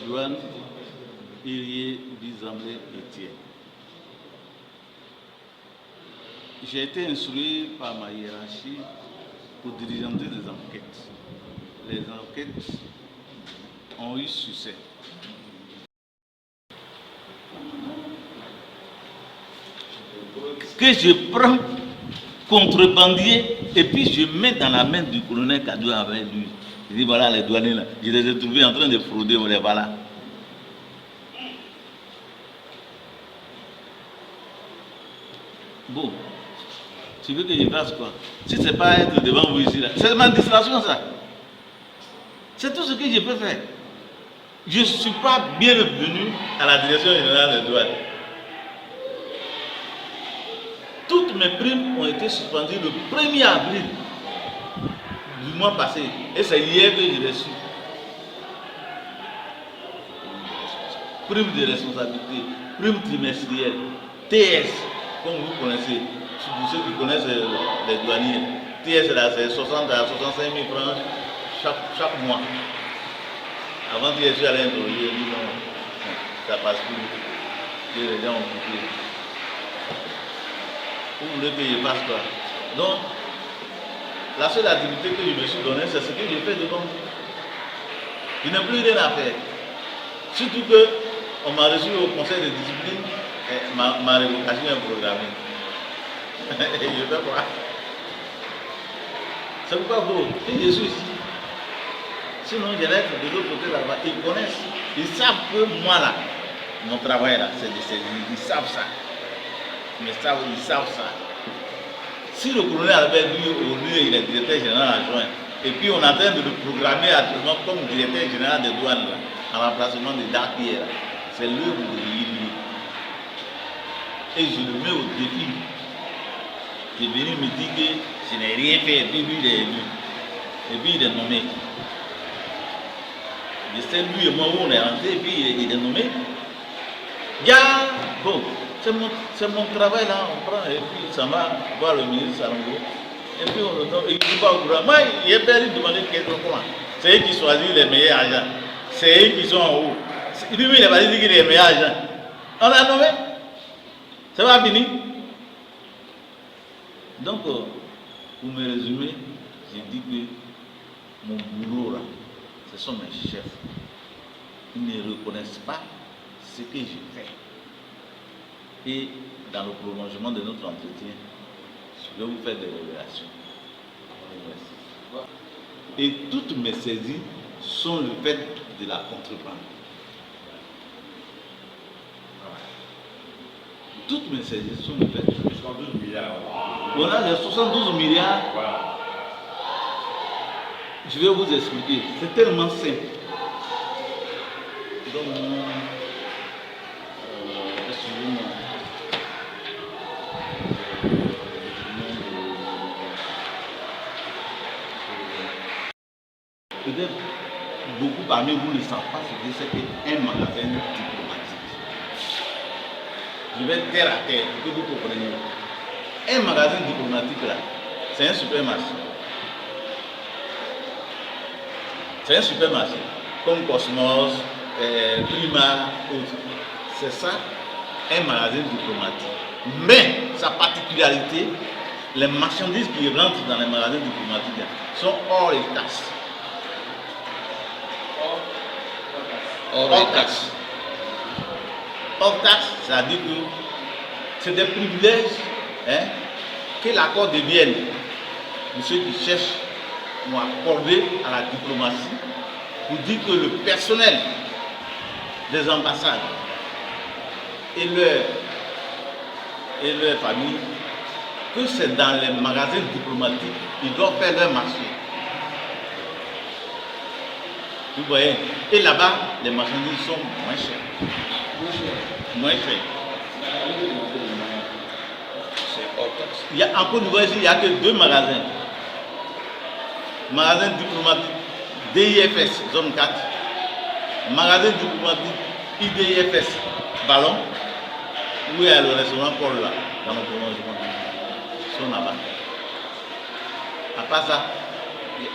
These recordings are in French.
Joanne Irié Bizamblé Etienne. J'ai été instruit par ma hiérarchie pour diligenter des enquêtes. Les enquêtes ont eu succès. Que je prends contrebandier et puis je mets dans la main du colonel Kadou avec lui. Je dis voilà les douaniers là, je les ai trouvés en train de frauder, on les voilà. Bon, tu veux que je fasse quoi? Si c'est pas être devant vous ici là, c'est ma distraction ça. C'est tout ce que je peux faire. Je ne suis pas bienvenu à la direction générale des douanes. Toutes mes primes ont été suspendues le 1er avril du mois passé. Et c'est hier que j'ai reçu. Prime de responsabilité, prime trimestrielle, TS, comme vous connaissez, pour ceux qui connaissent les douaniers. TS là, c'est 60 à 65 000 francs chaque mois. Avant que je suis allé interroger, j'ai dit non, ça passe plus. Les gens ont coupé. Vous voulez que je fasse quoi? Donc, la seule activité que je me suis donnée, c'est ce que j'ai fait devant vous. Il n'y a plus rien à faire. Surtout que on m'a reçu au conseil de discipline, ma révocation est programmée. Et je fais quoi? C'est pourquoi vous, je suis ici. Sinon, je vais être de l'autre côté là-bas. Ils connaissent, ils savent que moi là, mon travail là, c'est de saisir. Ils savent ça. Mais ça, ils savent ça. Si le colonel avait dit au lieu, il est directeur général adjoint, et puis on est en train de le programmer actuellement comme directeur général des douanes là, en remplacement de Darpier, c'est l'heure de l'île. Et je le mets au défi. Il est venu me dire que je n'ai rien fait, et puis lui il est élu. Et puis il est nommé. Je sais lui et moi où on est rentré, et puis il est nommé. Bon. C'est mon travail là, on prend et puis ça va voir le ministre Sarongo. Et puis on le donne, il ne dit pas au courant. Moi, il est bien lui demander comment. C'est eux qui choisissent les meilleurs agents. C'est eux qui sont en haut. Lui, il n'a pas dit qu'il est les meilleurs agents. On l'a nommé. Ça va finir. Donc, pour me résumer, j'ai dit que mon boulot là, ce sont mes chefs. Ils ne reconnaissent pas ce que j'ai fait. Et dans le prolongement de notre entretien, je vais vous faire des révélations. Et toutes mes saisies sont le fait de la contrebande. Toutes mes saisies sont le fait de 72 milliards. On a les 72 milliards. Je vais vous expliquer. C'est tellement simple. Donc, excusez-moi. Peut-être beaucoup parmi vous ne savent pas ce que c'est qu'un magasin diplomatique. Je vais terre à terre pour que vous compreniez. Un magasin diplomatique là, c'est un supermarché. C'est un supermarché, comme Cosmos, Prima, autres. C'est ça, un magasin diplomatique. Mais sa particularité, les marchandises qui rentrent dans les magasins diplomatiques sont hors les taxes. Hors taxe. Hors taxe, c'est-à-dire que c'est des privilèges que l'accord de Vienne, de ceux qui cherchent, m'ont accordé à la diplomatie pour dire que le personnel des ambassades et leur famille, que c'est dans les magasins diplomatiques, ils doivent faire leur marché. Vous voyez? Et là-bas, les marchandises sont moins chères. Moins chères. Il y a en Côte d'Ivoire, il n'y a que 2 magasins. Magasin diplomatique DIFS, zone 4. Magasin diplomatique IDIFS, Ballon. Où il y a le restaurant Paul là, dans le prolongement. Ils sont là-bas. À part ça,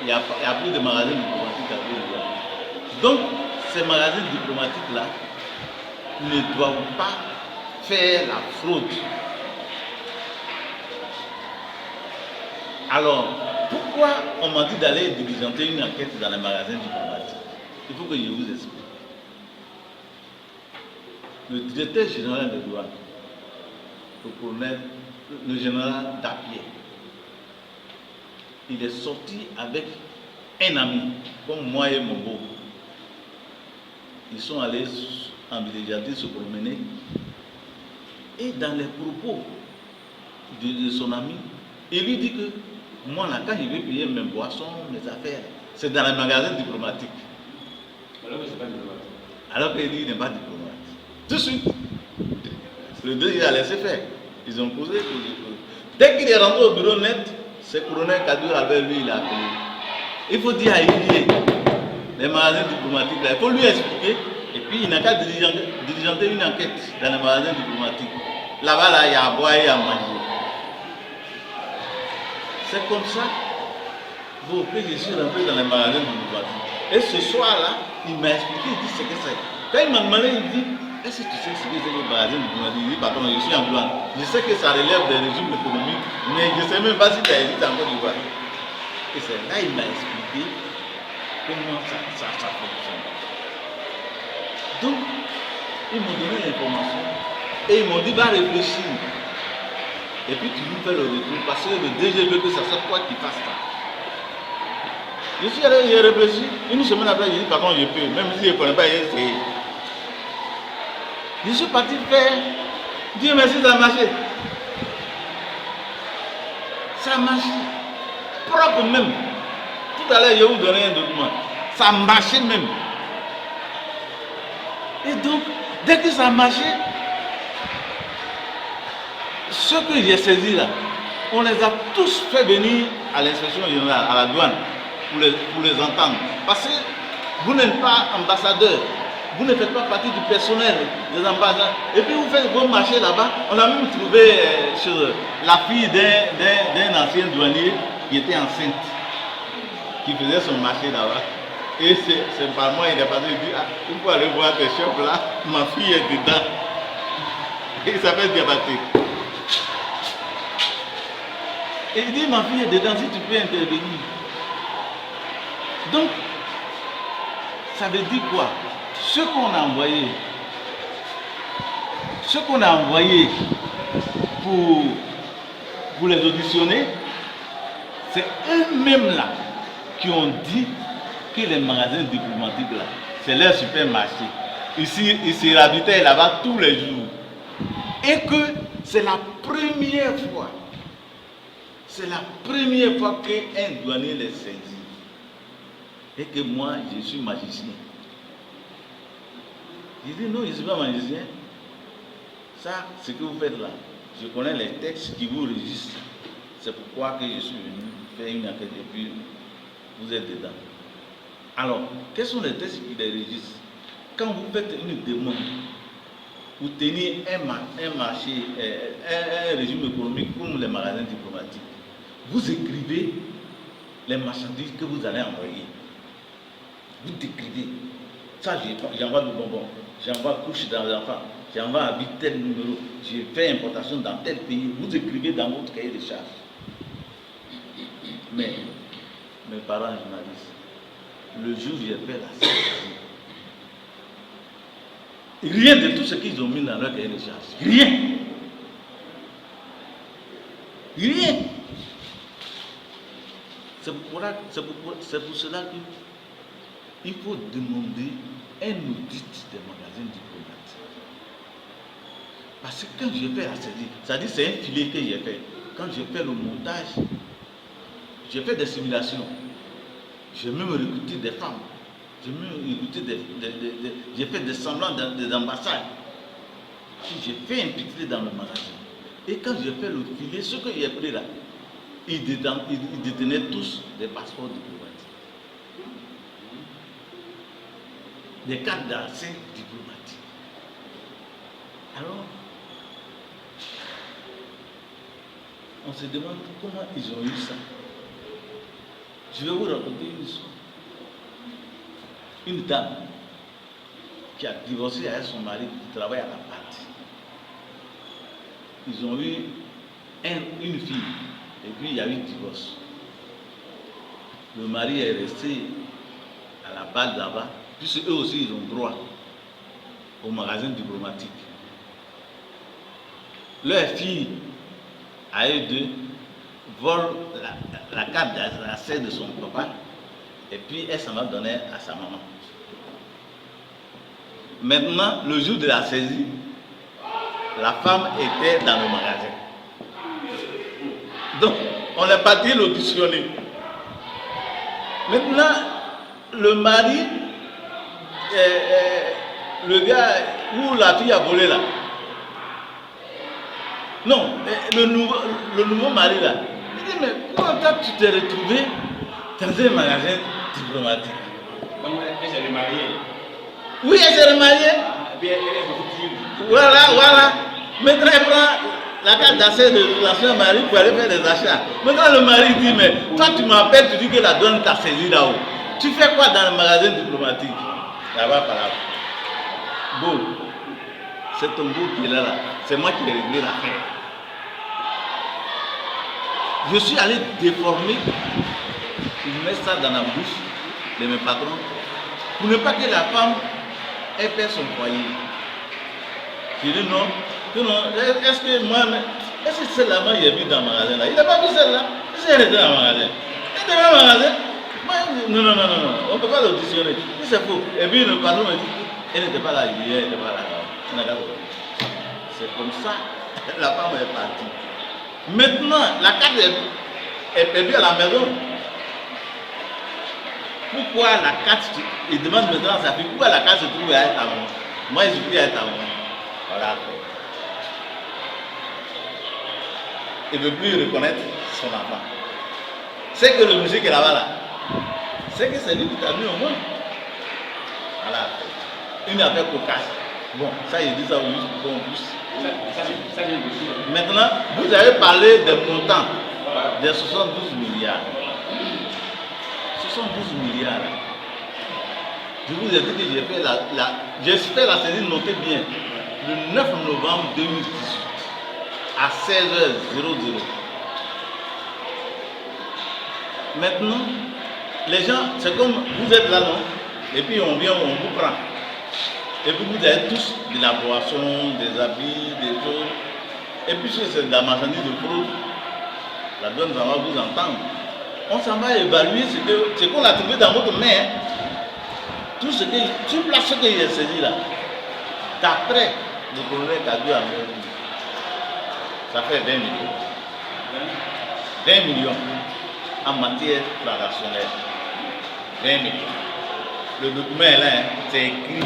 il n'y a plus de magasins diplomatiques à Côte d'Ivoire. Donc, ces magasins diplomatiques-là ne doivent pas faire la fraude. Alors, pourquoi on m'a dit d'aller diligenter une enquête dans les magasins diplomatiques? Il faut que je vous explique. Le directeur général de douane, le colonel, le général Dapier, il est sorti avec un ami, comme moi et mon beau. Ils sont allés en Villégiaté se promener. Et dans les propos de son ami, il lui dit que moi, là, quand je vais payer mes boissons, mes affaires, c'est dans les magasins diplomatiques. Alors que c'est pas diplomate. Alors qu'il dit qu'il n'est pas diplomate. Tout de suite, le deux, il a laissé faire. Ils ont posé. Dès qu'il est rentré au bureau net, c'est le colonel Kadour avec lui, il a appelé. Il faut dire à Ilié, les magasins diplomatiques, là, il faut lui expliquer. Et puis, il n'a qu'à diligenter une enquête dans les magasins diplomatiques. Là-bas, là, il y a à boire et à manger. C'est comme ça que je suis rentré dans les magasins diplomatiques. Et ce soir-là, il m'a expliqué, il dit ce que c'est. Quand il m'a demandé, il dit, est-ce que tu sais ce que c'est les magasins diplomatiques? Il dit, pardon, je suis en douane. Je sais que ça relève des régimes économiques, mais je ne sais même pas si tu as existé en Côte d'Ivoire. Et c'est là qu'il m'a expliqué comment ça fonctionne. Donc, ils m'ont donné l'information et ils m'ont dit, va réfléchir. Et puis tu nous fais le retour parce que le DG veut que ça soit toi qui fasses ça. Je suis allé, j'ai réfléchi. Une semaine après, j'ai dit, par contre, je peux. Même si je ne connais pas, j'ai essayé. Je suis parti faire. Dieu merci, ça a marché. Ça a marché. Propre même. Tout à l'heure, je vais vous donner un document. Ça a marché même. Et donc, dès que ça a marché, ceux que j'ai saisis là, on les a tous fait venir à l'inspection générale, à la douane, pour les entendre. Parce que vous n'êtes pas ambassadeur, vous ne faites pas partie du personnel des ambassadeurs. Et puis vous faites vos marchés là-bas. On a même trouvé sur la fille d'un ancien douanier qui était enceinte, qui faisait son marché là-bas. Et c'est par moi, il est passé, il dit, ah, il faut aller voir tes chefs là, ma fille est dedans. Et il s'appelle Diabaté. Et il dit, ma fille est dedans, si tu peux intervenir. Donc, ça veut dire quoi? Ce qu'on a envoyé pour les auditionner, c'est eux-mêmes là qui ont dit que les magasins diplomatiques là, c'est leur supermarché. Ici, ils se ravitaillent là-bas tous les jours. Et que c'est la première fois. C'est la première fois qu'un douanier les saisit. Et que moi, je suis magicien. Je dis non, je ne suis pas magicien. Ça, ce que vous faites là, je connais les textes qui vous registrent. C'est pourquoi que je suis venu faire une enquête et puis vous êtes dedans. Alors, quels sont les textes qui les registrent? Quand vous faites une demande, vous tenez un marché, un régime économique comme les magasins diplomatiques, vous écrivez les marchandises que vous allez envoyer. Vous décrivez. Ça, j'envoie du bonbon, j'envoie couche dans l'enfant, j'envoie habit tel numéro, je fais importation dans tel pays. Vous écrivez dans votre cahier de charges. Mais mes parents journalistes, le jour où j'ai fait la saisie, rien de tout ce qu'ils ont mis dans leur cahier de charges. Rien. Rien. C'est pour cela qu'il faut demander un audit des magasins diplomatiques. Parce que quand j'ai fait la saisie, c'est-à-dire c'est un filet que j'ai fait. Quand j'ai fait le montage, j'ai fait des simulations. J'ai même recruté des femmes. J'ai fait des semblants des ambassades. J'ai fait infiltrer dans le magasin. Et quand j'ai fait le filet, ce que j'ai pris là, ils détenaient tous des passeports diplomatiques. Des cartes d'accès diplomatiques. Alors, on se demande comment ils ont eu ça. Je vais vous raconter une histoire. Une dame qui a divorcé avec son mari qui travaille à la pâte. Ils ont eu une fille et puis il y a eu divorce. Le mari est resté à la base là-bas, puisque eux aussi ils ont droit au magasin diplomatique. Leur fille, à eux deux, vole la carte d'essai de son papa et puis elle s'en va donner à sa maman. Maintenant, le jour de la saisie, la femme était dans le magasin. Donc, on est parti l'auditionner. Maintenant, le mari, le gars où la fille a volé là, non, le nouveau mari là, il dit, mais comment tu t'es retrouvé dans un magasin diplomatique? Donc, elle s'est remariée. Oui, elle s'est remariée. Et puis, elle est beaucoup. Voilà. Maintenant, elle prend la carte d'accès de l'ancien mari pour aller faire des achats. Maintenant, le mari dit, mais toi, tu m'appelles, tu dis que la douane t'a saisi là-haut. Tu fais quoi dans le magasin diplomatique? Là-bas, par là. Bon, c'est ton beau qui est là. C'est moi qui ai réglé l'affaire. Je suis allé déformer, je mets ça dans la bouche de mes patrons pour ne pas que la femme ait perd son foyer. Je dis non, est-ce que celle-là, moi j'ai vu dans le magasin là? Il n'a pas vu celle-là, elle était dans le magasin. Elle était dans le magasin. Non, on ne peut pas l'auditionner. C'est faux. Et puis le patron me dit, elle n'était pas là hier, elle n'était pas là. C'est comme ça, la femme est partie. Maintenant, la carte est perdue à la maison. Pourquoi la carte, il demande maintenant à sa fille, pourquoi la carte se trouve à ta maman? Moi, je suis à ta maman. Voilà. Il ne veut plus reconnaître son enfant. C'est que le monsieur qui est là-bas, c'est que c'est lui qui t'a mis au monde. Voilà. Une affaire cocasse. Bon, ça, il dit ça juste pour qu'on puisse. Maintenant, vous avez parlé des montants des 72 milliards. 72 milliards. Je vous ai dit que j'ai fait j'espère la saisie, notez bien, le 9 novembre 2018 à 16h00. Maintenant, les gens, c'est comme vous êtes là, non? Et puis on vient, on vous prend. Et puis vous avez tous de la boisson, des habits, des choses. Et puis c'est de la marchandise de fraude. La douane va vous entendre. On s'en va évaluer ce qu'on a trouvé dans votre main. Tout ce que, sur place ce qu'il a saisi là. D'après le colonel Kadou à ça fait 20 millions. 20 millions en matière transactionnelle. 20 millions. Le document est là, c'est écrit.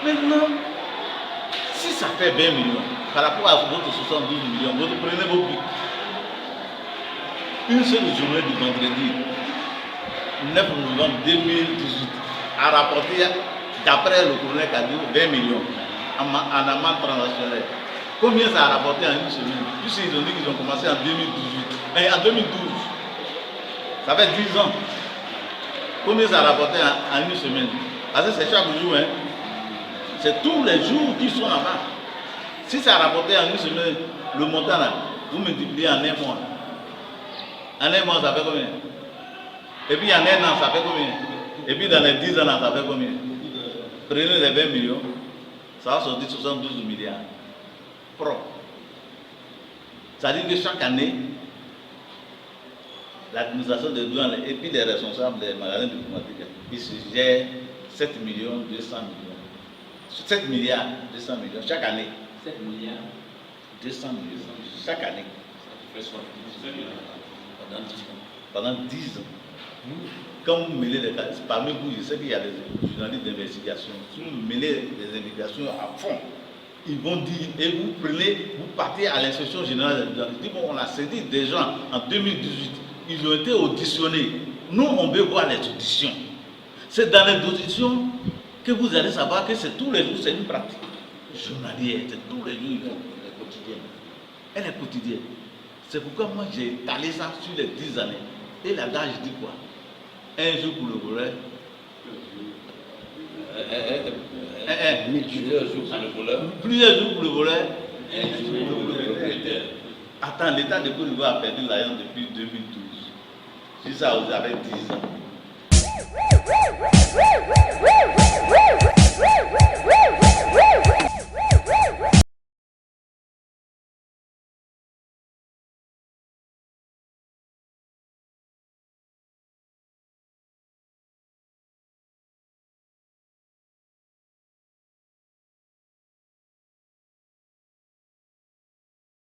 Maintenant, si ça fait 20 millions, par rapport à votre 72 millions, vous prenez vos buts. Une seule journée du vendredi, 9 novembre 2018, a rapporté, d'après le colonel Kadou, 20 millions en amende transactionnelle. Combien ça a rapporté en une semaine? Puisqu'ils ont dit qu'ils ont commencé en 2018. En 2012, ça fait 10 ans. Combien ça a rapporté en une semaine? Parce que c'est chaque jour, hein. C'est tous les jours qui sont là-bas. Si ça a rapporté en une semaine, le montant là, vous multipliez en un mois. En un mois, ça fait combien? Et puis en un an, ça fait combien? Et puis dans les 10 ans, ça fait combien? Prenez les 20 millions, ça va sortir 72 milliards. Propre. Ça veut dire que chaque année, l'administration des douanes et puis les responsables des magasins diplomatiques, ils se gèrent 7 millions 200 millions. 7 milliards 200 millions chaque année. 7 milliards 200 millions chaque année. Pendant 10 ans. Quand vous mêlez les cas, parmi vous, je sais qu'il y a des journalistes d'investigation. Si vous mêlez les investigations à fond, ils vont dire, et vous prenez, vous partez à l'inspection générale de la justice. Bon, on a saisi des gens en 2018, ils ont été auditionnés. Nous, on veut voir les auditions. C'est dans les auditions que vous allez savoir que c'est tous les jours, c'est une pratique journalière, c'est tous les jours, elle est quotidienne. Elle est quotidienne. C'est pourquoi moi j'ai étalé ça sur les 10 années. Et l'adage dit quoi? Un jour pour le voleur, Plusieurs jours pour le voleur. Plusieurs jours pour le voleur. Un jour pour le propriétaire. Attends, l'État de Côte d'Ivoire a perdu l'argent depuis 2012. Si ça, vous avez 10 ans.